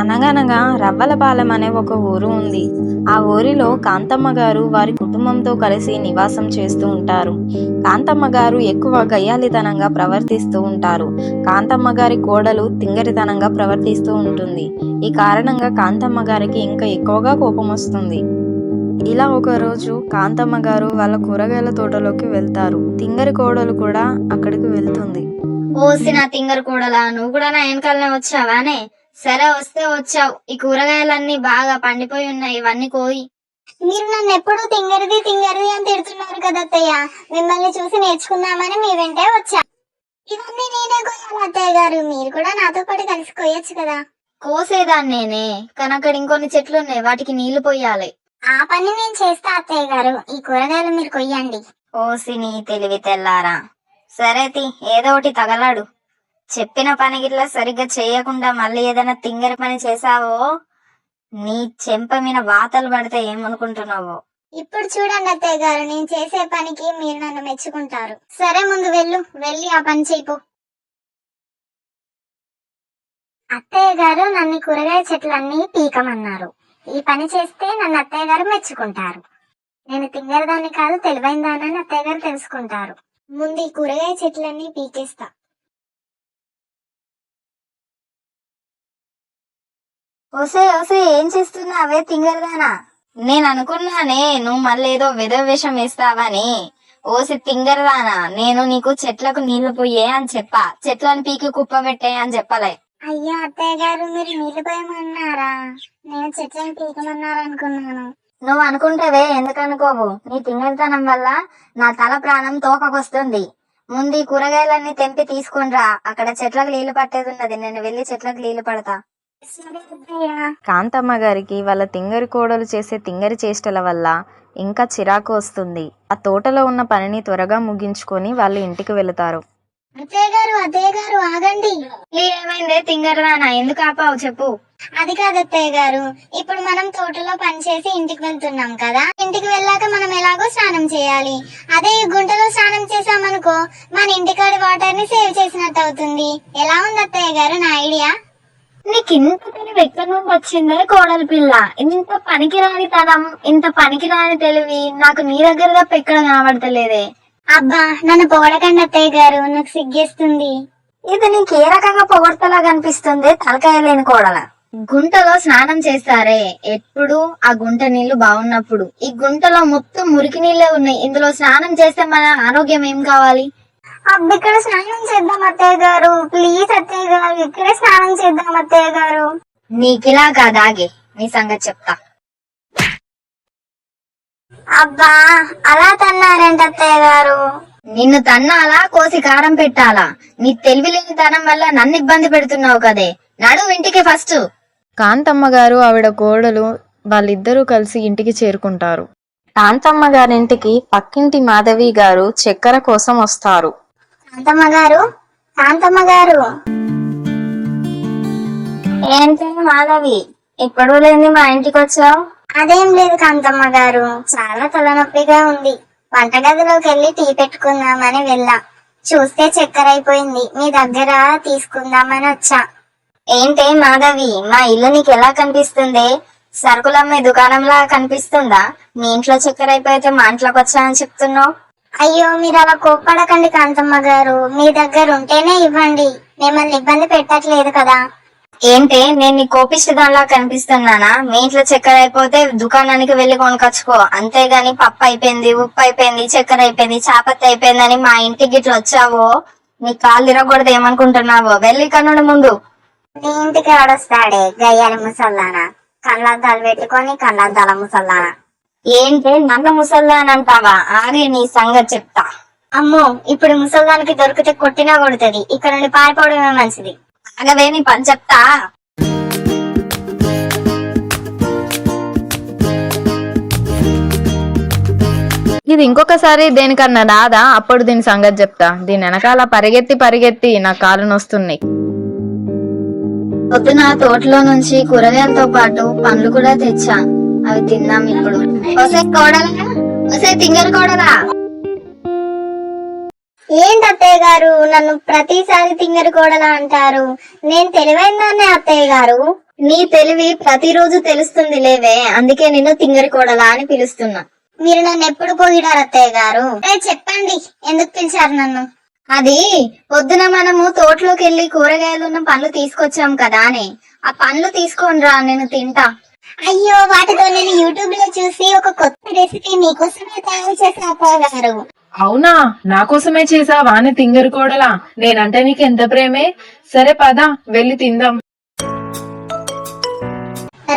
అనగనగా రవ్వలపాలెం అనే ఒక ఊరు ఉంది. ఆ ఊరిలో కాంతమ్మ గారు వారి కుటుంబంతో కలిసి నివాసం చేస్తూ ఉంటారు. కాంతమ్మ గారు ఎక్కువ గయ్యాళితనంగా ప్రవర్తిస్తూ ఉంటారు. కాంతమ్మ గారి కోడలు తింగరితనంగా ప్రవర్తిస్తూ ఉంటుంది. ఈ కారణంగా కాంతమ్మ గారికి ఇంకా ఎక్కువగా కోపం వస్తుంది. ఇలా ఒకరోజు కాంతమ్మ గారు వాళ్ళ కూరగాయల తోటలోకి వెళ్తారు. తింగరి కోడలు కూడా అక్కడికి వెళ్తుంది. ఓసి నా తింగరు కూడలా, నువ్వు కూడా నా వెనకాలనే వచ్చావానే? సరే వస్తే వచ్చావు. ఈ కూరగాయలన్నీ బాగా పండిపోయి ఉన్నాయి, ఇవన్నీ కోయి. మీరు నన్ను ఎప్పుడు తింగరిది తింగరిది అని తిడుతున్నారు కదా అత్తయ్య. మిమ్మల్ని చూసి నేర్చుకుందామని మీ వెంటే వచ్చా. ఇవన్నీ నేనే కొయ్యాలి అత్తయ్య గారు, మీరు కూడా నాతో పాటు కలిసి కొయ్యొచ్చు కదా. కోసేదాన్ని నేనే, కానీ అక్కడ ఇంకొన్ని చెట్లు ఉన్నాయి, వాటికి నీళ్లు పోయాలి. ఆ పని నేను చేస్తా అత్తయ్య గారు, ఈ కూరగాయలు మీరు కొయ్యండి. ఓసి నీ తెలివి తెల్లారా. సరే ఏదో ఒకటి తగలాడు. చెప్పిన పని గిట్లా సరిగ్గా చేయకుండా మళ్ళీ ఏదైనా తింగరి పని చేసావో నీ చెంప మీద వాతలు పడితే ఏమనుకుంటున్నావో. ఇప్పుడు చూడండి అత్తయ్య గారు, నేను చేసే పనికి మీరు నన్ను మెచ్చుకుంటారు. సరే ముందు వెళ్ళి ఆ పని చేయిపో. అత్తయ్య గారు నన్ను కూరగాయ చెట్లన్నీ పీకమన్నారు. ఈ పని చేస్తే నన్ను అత్తయ్య గారు మెచ్చుకుంటారు. నేను తింగరదాన్ని కాదు, తెలివైన దానని అత్తయ్య గారు తెలుసుకుంటారు. ముందు ఈ కూరగాయ చెట్లన్నీ పీకేస్తా. ఓసే ఏం చేస్తున్నావే తింగరదానా? నేను అనుకున్నానే నువ్వు మళ్ళీ ఏదో వేషం వేస్తావని. ఓసి తింగరదానా, నేను నీకు చెట్లకు నీళ్లు పోయే అని చెప్పా, చెట్లను పీకి కుప్ప పెట్టే అని చెప్పలే. అయ్యా అత్తయ్య గారు, మీరు నీళ్లు పోయమన్నారా? నేను చెట్లను పీకమన్నారు అనుకున్నాను. నువ్వు అనుకుంటేవే, ఎందుకు అనుకోవు? నీ తింగరితనం వల్ల నా తల ప్రాణం తోకకొస్తుంది. ముందు ఈ కూరగాయలన్నీ తెంపి తీసుకునిరా, అక్కడ చెట్లకు నీళ్లు పట్టేది ఉన్నది, నేను వెళ్లి చెట్లకు నీళ్లు పడతా. కాంతమ్మ గారికి వాళ్ళ తింగరి కోడలు చేసే తింగరి చేష్టల వల్ల ఇంకా చిరాకు వస్తుంది. ఆ తోటలో ఉన్న పనిని త్వరగా ముగించుకొని వాళ్ళు ఇంటికి వెళతారు. అత్తయ్య గారు ఆగండి. ఏమైందే తింగరదానా, ఎందుకు ఆపావు చెప్పు. అది కాదు అత్తయ్య గారు, ఇప్పుడు మనం తోటలో పని చేసి ఇంటికి వెళ్తున్నాం కదా. ఇంటికి వెళ్ళాక మనం ఎలాగో స్నానం చేయాలి. అదే ఈ గుంటలో స్నానం చేసామనుకో, మన ఇంటికాడి వాటర్ ని సేవ్ చేసినట్టు అవుతుంది. ఎలా ఉంది అత్తయ్య గారు నా ఐడియా? నీకు ఇంత తెలివి ఎక్కడి నుండి వచ్చిందే కోడలి పిల్ల? ఇంత పనికిరాని తనం, ఇంత పనికిరాని తెలివి నాకు నీ దగ్గర తప్ప ఎక్కడ కనబడతలేదే. అబ్బా నన్ను పొగడకండి అత్తయ్య గారు, నాకు సిగ్గేస్తుంది. ఇది నీకు ఏ రకంగా పొగడతలా కనిపిస్తుంది తలకాయ లేని కోడల? గుంటలో స్నానం చేస్తారే ఎప్పుడు, ఆ గుంట నీళ్లు బాగున్నప్పుడు. ఈ గుంటలో మొత్తం మురికి నీళ్లే ఉన్నాయి, ఇందులో స్నానం చేస్తే మన ఆరోగ్యం ఏం కావాలి? అబ్బా ఇక్కడ స్నానం చేద్దాం అత్తయ్య గారు, ప్లీజ్ అత్తయ్య గారు, ఇక్కడే స్నానం చేద్దాం అత్తయ్య గారు. నీకిలా కాదాగే, నీ సంగతి చెప్తా. అబ్బా అలా తన్నారంట అత్తయ్య గారు. నిన్ను తన్నాలా, కోసి కారం పెట్టాలా? నీ తెలివి లేని తనం వల్ల నన్ను ఇబ్బంది పెడుతున్నావు కదే. నడు ఇంటికి ఫస్ట్. కాంతమ్మ గారు ఆవిడ కోడలు వాళ్ళిద్దరూ కలిసి ఇంటికి చేరుకుంటారు. కాంతమ్మ గారింటికి పక్కింటి మాధవి గారు చక్కెర కోసం వస్తారు. కాంతమ్మ గారు ఏంటి మాధవి, ఇప్పుడు లేని మా ఇంటికి వచ్చావు? అదేం లేదు కాంతమ్మ గారు, చాలా తలనొప్పిగా ఉంది. వంటగదిలోకి వెళ్ళి టీ పెట్టుకుందామని వెళ్ళా, చూస్తే చక్కెర అయిపోయింది. మీ దగ్గర తీసుకుందామని వచ్చా. ఏంటి మాధవి, మా ఇల్లు నీకు ఎలా కనిపిస్తుంది? సరుకులమ్మే దుకాణంలా కనిపిస్తుందా? మీ ఇంట్లో చక్కెర అయిపోతే మా ఇంట్లోకి వచ్చానని చెప్తున్నావు. అయ్యో మీరు అలా కోప్పడకండి కాంతమ్మ గారు, మీ దగ్గర ఉంటేనే ఇవ్వండి, మిమ్మల్ని ఇబ్బంది పెట్టట్లేదు కదా. ఏంటి నేను నీ కోపిష్టదానిలా కనిపిస్తున్నానా? మీ ఇంట్లో చక్కెర అయిపోతే దుకాణానికి వెళ్లి కొనుకొచ్చుకో, అంతేగాని పప్పు అయిపోయింది, ఉప్పు అయిపోయింది, చక్కెర అయిపోయింది, చాపత్తి అయిపోయిందని మా ఇంటికి ఇట్లా వచ్చావో నీ కాళ్ళు తిరగకూడదు ఏమనుకుంటున్నావో. వెళ్ళి ఇక్కడ ముందు. నీ ఇంటికి ఆడొస్తాడే గయ్యాలి ముసల్దానా, కళ్ళద్దాలు పెట్టుకొని కళ్ళద్దాల ముసల్దానా. ఏంటి నన్న ముసల్దానంటావా? ఆగే నీ సంగతి చెప్తా. అమ్మో ఇప్పుడు ముసల్దానికి దొరికితే కొట్టినా కొడుతుంది, ఇక్కడ నుండి పారిపోవడమే మంచిది. ఆగవే నీ పని చెప్తా. ఇది ఇంకొకసారి దేనికన్నా రాదా? అప్పుడు దీని సంగతి చెప్తా. దీని వెనకాల పరిగెత్తి నా కాళ్ళు నొస్తున్నాయి. పొద్దున తోటలో నుంచి కూరగాయలతో పాటు పండ్లు కూడా తెచ్చా, అవి తిన్నాం ఇప్పుడు. వసే కోడలా, వసే తింగర కోడలా. ఏంటి అత్తయ్య గారు నన్ను ప్రతిసారి తింగరి కోడలా అంటారు? నేను తెలివైన దాన్నే అత్తయ్య గారు. నీ తెలివి ప్రతిరోజు తెలుస్తుంది లేవే, అందుకే నిన్ను తింగరి కోడలా అని పిలుస్తున్నా. మీరు నన్ను ఎప్పుడు పొగిడారు అత్తయ్య గారు? చెప్పండి, ఎందుకు పిలిచారు నన్ను? అది పొద్దున మనము తోటలోకి వెళ్లి కూరగాయలు ఉన్న పండ్లు తీసుకొచ్చాం కదా అని, ఆ పండ్లు తీసుకొని రా, నేను తింటా. అయ్యో, వాటితో నేను యూట్యూబ్ లో చూసి ఒక కొత్త రెసిపీ మీకోసమే తయారు చేసిన అత్తయ్య గారు. అవునా, నా కోసమే చేసావా అని తింగరి కోడలా? నేనంటే నీకు ఎంత ప్రేమే. సరే పద, వెళ్ళి తిందాం.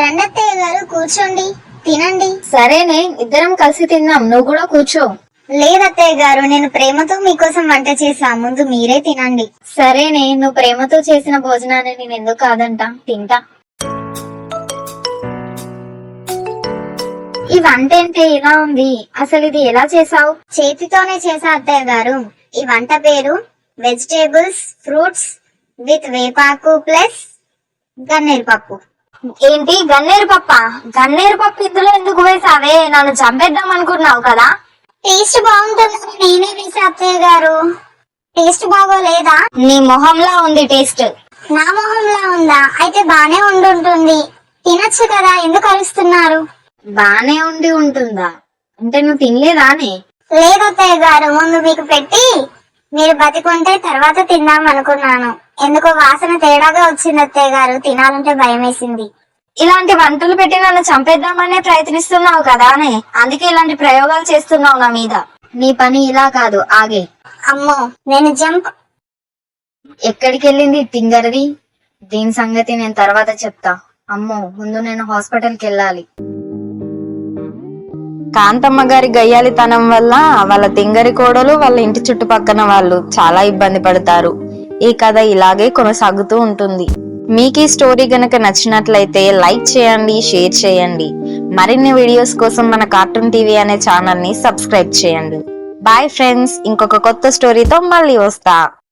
రండి అత్తయ్య గారు, కూర్చోండి, తినండి. సరేనే, ఇద్దరం కలిసి తిందాం, నువ్వు కూడా కూర్చో. లేదత్తయ్య గారు, నేను ప్రేమతో మీకోసం వంట చేసా, ముందు మీరే తినండి. సరేనే, నువ్వు ప్రేమతో చేసిన భోజనాన్ని నేను ఎందుకు కాదంటా, తింటా. ఈ వంట ఏంటి ఇలా ఉంది? అసలు ఇది ఎలా చేసావు? చేతితోనే చేసా అత్తయ్య గారు. ఈ వంట పేరు వెజిటేబుల్స్ ఫ్రూట్స్ విత్ వేపాకు ప్లస్ గన్నేరు పప్పు. ఏంటి, గన్నేరు పప్ప? గన్నేరు పప్పు ఇందులో ఎందుకు వేసావే? నన్ను చంపేద్దాం అనుకున్నావు కదా. టేస్ట్ బాగుంటుందని నేనే వేసా అత్తయ్య గారు. టేస్ట్ బాగోలేదా? నీ మొహంలా ఉంది టేస్ట్. నా మొహంలా ఉందా? అయితే బానే ఉండుంటుంది. తినొచ్చు కదా, ఎందుకు అరుస్తున్నారు? బానే ఉండి ఉంటుందా అంటే నువ్వు తినలేదానే? లేదత్తయ్య గారు, ముందు మీకు పెట్టి మీరు బతికుంటే తర్వాత తిందాం అనుకున్నాను. ఎందుకో వాసన తేడాగా వచ్చింది అత్తయ్య గారు, తినాలంటే భయం వేసింది. ఇలాంటి వంటలు పెట్టి నన్ను చంపేద్దామనే ప్రయత్నిస్తున్నావు కదానే, అందుకే ఇలాంటి ప్రయోగాలు చేస్తున్నావు నా మీద. నీ పని ఇలా కాదు, ఆగే. అమ్మో, నేను జంప్. ఎక్కడికి వెళ్ళింది తింగరది? దీని సంగతి నేను తర్వాత చెప్తా. అమ్మో, ముందు నేను హాస్పిటల్కి వెళ్ళాలి. కాంతమ్మ గారి గయ్యాలితనం వల్ల వాళ్ళ తింగరి కోడలు, వాళ్ళ ఇంటి చుట్టుపక్కన వాళ్ళు చాలా ఇబ్బంది పడతారు. ఈ కథ ఇలాగే కొనసాగుతూ ఉంటుంది. మీకు ఈ స్టోరీ గనక నచ్చినట్లయితే లైక్ చేయండి, షేర్ చేయండి. మరిన్ని వీడియోస్ కోసం మన కార్టూన్ టీవీ అనే ఛానల్ ని సబ్స్క్రైబ్ చేయండి. బాయ్ ఫ్రెండ్స్, ఇంకొక కొత్త స్టోరీతో మళ్ళీ వస్తా.